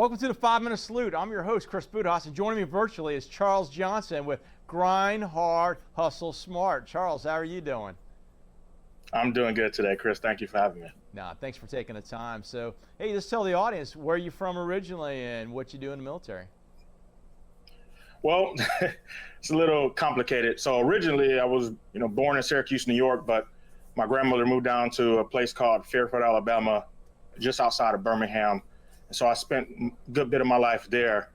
Welcome to the 5-Minute Salute. I'm your host, Chris Budihas, and joining me virtually is Charles Johnson with Grind Hard, Hustle Smart. Charles, how are you doing? I'm doing good today, Chris. Thank you for having me. Nah, thanks for taking the time. So, hey, just tell the audience where you're from originally and what you do in the military. Well, it's a little complicated. So originally I was, born in Syracuse, New York, but my grandmother moved down to a place called Fairfield, Alabama, just outside of Birmingham. And so I spent a good bit of my life there.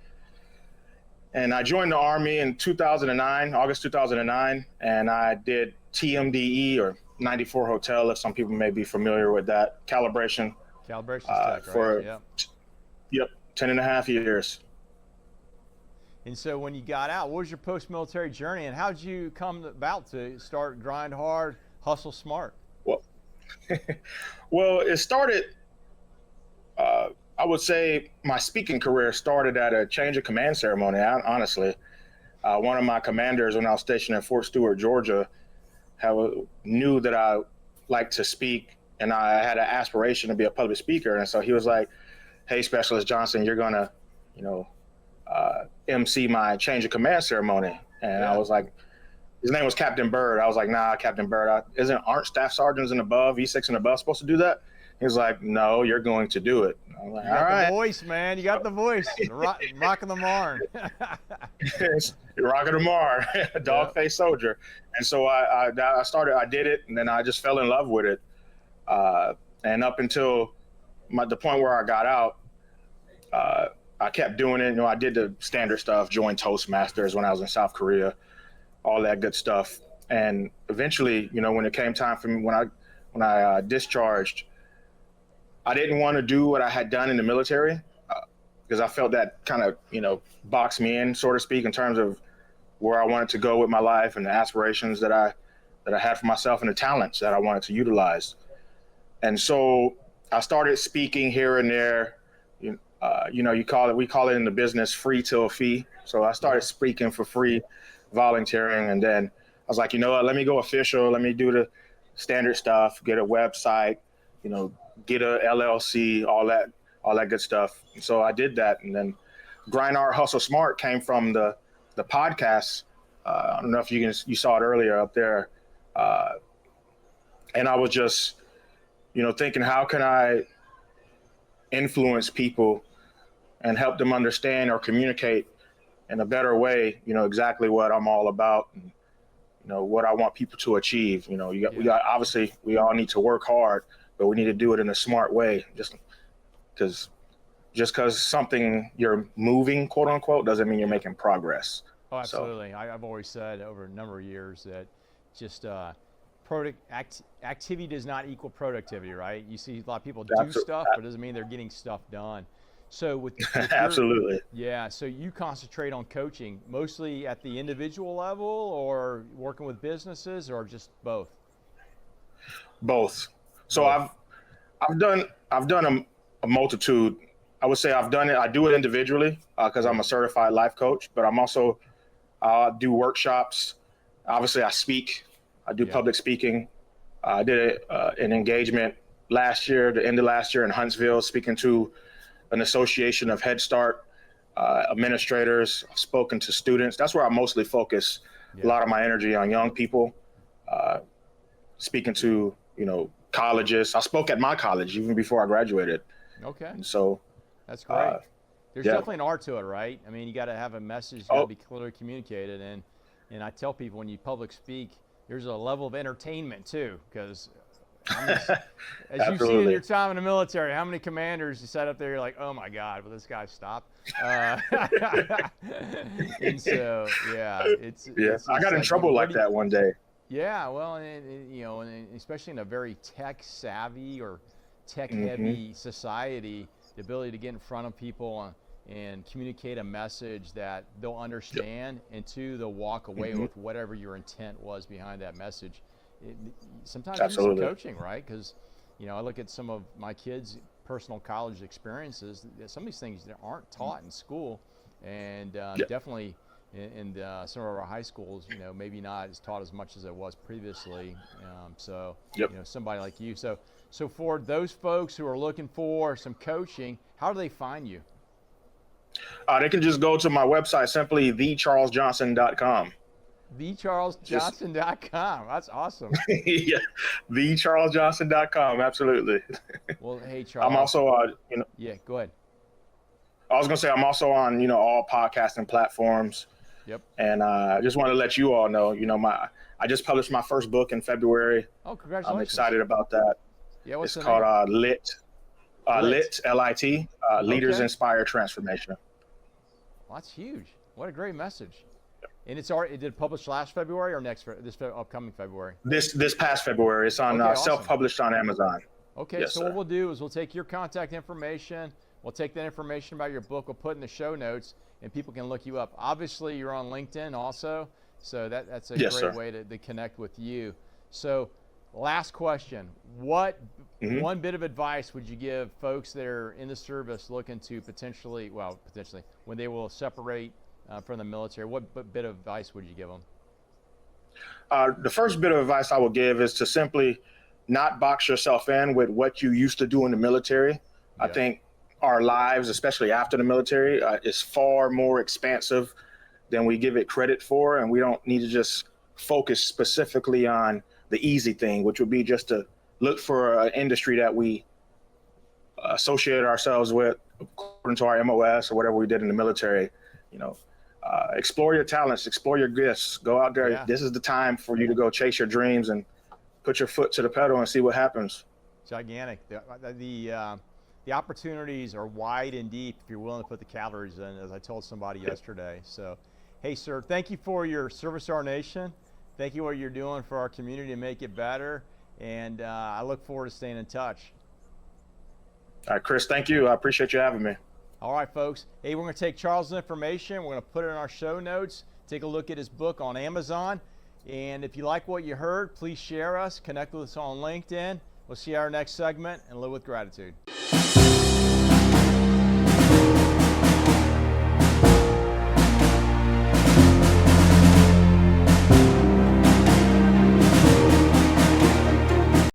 And I joined the Army in 2009, August 2009, and I did TMDE, or 94 Hotel, if some people may be familiar with that, calibration. Calibration tech, for, right? Yep, 10 and a half years. And so when you got out, what was your post-military journey, and how did you come about to start Grind Hard, Hustle Smart? Well, it started, I would say my speaking career started at a change of command ceremony, honestly. One of my commanders when I was stationed at Fort Stewart, Georgia, knew that I liked to speak, and I had an aspiration to be a public speaker. And so he was like, "Hey, Specialist Johnson, you're going to, MC my change of command ceremony." And I was like, his name was Captain Bird. I was like, "Nah, Captain Bird, aren't staff sergeants and above, E6 and above supposed to do that?" He was like, "No, you're going to do it." I was like, "You got the voice, man. You got the voice. Rocking the Marn." You're rocking the Marn, dog-faced soldier. And so I did it, and then I just fell in love with it. And up until the point where I got out, I kept doing it. I did the standard stuff, joined Toastmasters when I was in South Korea, all that good stuff. And eventually, when it came time for me, when I discharged, I didn't want to do what I had done in the military because I felt that kind of, boxed me in, so to speak, in terms of where I wanted to go with my life and the aspirations that I had for myself and the talents that I wanted to utilize. And so I started speaking here and there. We call it in the business free till a fee. So I started speaking for free, volunteering, and then I was like, let me go official. Let me do the standard stuff, get a website, get a LLC, all that good stuff. And so I did that, and then Grind Hard, Hustle Smart came from the podcast. I don't know if you saw it earlier up there, and I was just thinking, how can I influence people and help them understand or communicate in a better way, exactly what I'm all about, and what I want people to achieve. Obviously we all need to work hard, but we need to do it in a smart way. Just because something you're moving, quote unquote, doesn't mean you're making progress. Oh, absolutely. So, I've always said over a number of years that just activity does not equal productivity, right? You see a lot of people do stuff, but it doesn't mean they're getting stuff done. So with absolutely. So you concentrate on coaching mostly at the individual level, or working with businesses, or just both? Both. So I've done a multitude. I would say I do it individually because I'm a certified life coach, but I'm also do workshops. Obviously I speak. I do public speaking. I did an engagement the end of last year in Huntsville, speaking to an association of Head Start administrators. I've spoken to students. That's where I mostly focus a lot of my energy, on young people, speaking to, colleges. I spoke at my college even before I graduated. Okay. And so that's great. There's definitely an art to it, right? I mean, you got to have a message that be clearly communicated. And I tell people, when you public speak, there's a level of entertainment too, because as you've seen in your time in the military, how many commanders you sat up there, you're like, "Oh my God, will this guy stop?" And so, I got in trouble like that one day. Yeah, well, and especially in a very tech savvy or tech heavy society, the ability to get in front of people and communicate a message that they'll understand, and two, they'll walk away with whatever your intent was behind that message. Sometimes it's some coaching, right? Because, I look at some of my kids' personal college experiences. Some of these things that aren't taught in school, and definitely in some of our high schools, maybe not as taught as much as it was previously. Somebody like you. So for those folks who are looking for some coaching, how do they find you? They can just go to my website, simply thecharlesjohnson.com. thecharlesjohnson.com. That's awesome. Yeah, thecharlesjohnson.com. Absolutely. Well, hey, Charles. I'm also, Yeah, go ahead. I was gonna say I'm also on, all podcasting platforms. Yep. And I just want to let you all know, I just published my first book in February. Oh, congratulations! I'm excited about that. Yeah, what's it's the name? called Lit, L-I-T, Leaders Okay. Inspire Transformation. Well, that's huge. What a great message. And it did publish last February or upcoming February? This past February. It's on Okay, awesome. self-published on Amazon. Okay, Yes, so sir. what we'll do is we'll take your contact information, we'll take that information about your book, we'll put in the show notes, and people can look you up. Obviously, you're on LinkedIn also, so that's a Yes, great sir. way to connect with you. So, last question. What one bit of advice would you give folks that are in the service looking to potentially, when they will separate from the military, what bit of advice would you give them? The first bit of advice I would give is to simply not box yourself in with what you used to do in the military. Yeah. I think our lives, especially after the military, is far more expansive than we give it credit for. And we don't need to just focus specifically on the easy thing, which would be just to look for an industry that we associate ourselves with according to our MOS or whatever we did in the military. Explore your talents, explore your gifts, go out there. Yeah. This is the time for you to go chase your dreams and put your foot to the pedal and see what happens. Gigantic. The opportunities are wide and deep if you're willing to put the calories in, as I told somebody yesterday. So, hey, sir, thank you for your service to our nation. Thank you for what you're doing for our community to make it better. And I look forward to staying in touch. All right, Chris, thank you. I appreciate you having me. All right, folks. Hey, we're going to take Charles' information. We're going to put it in our show notes. Take a look at his book on Amazon. And if you like what you heard, please share us. Connect with us on LinkedIn. We'll see you in our next segment and live with gratitude.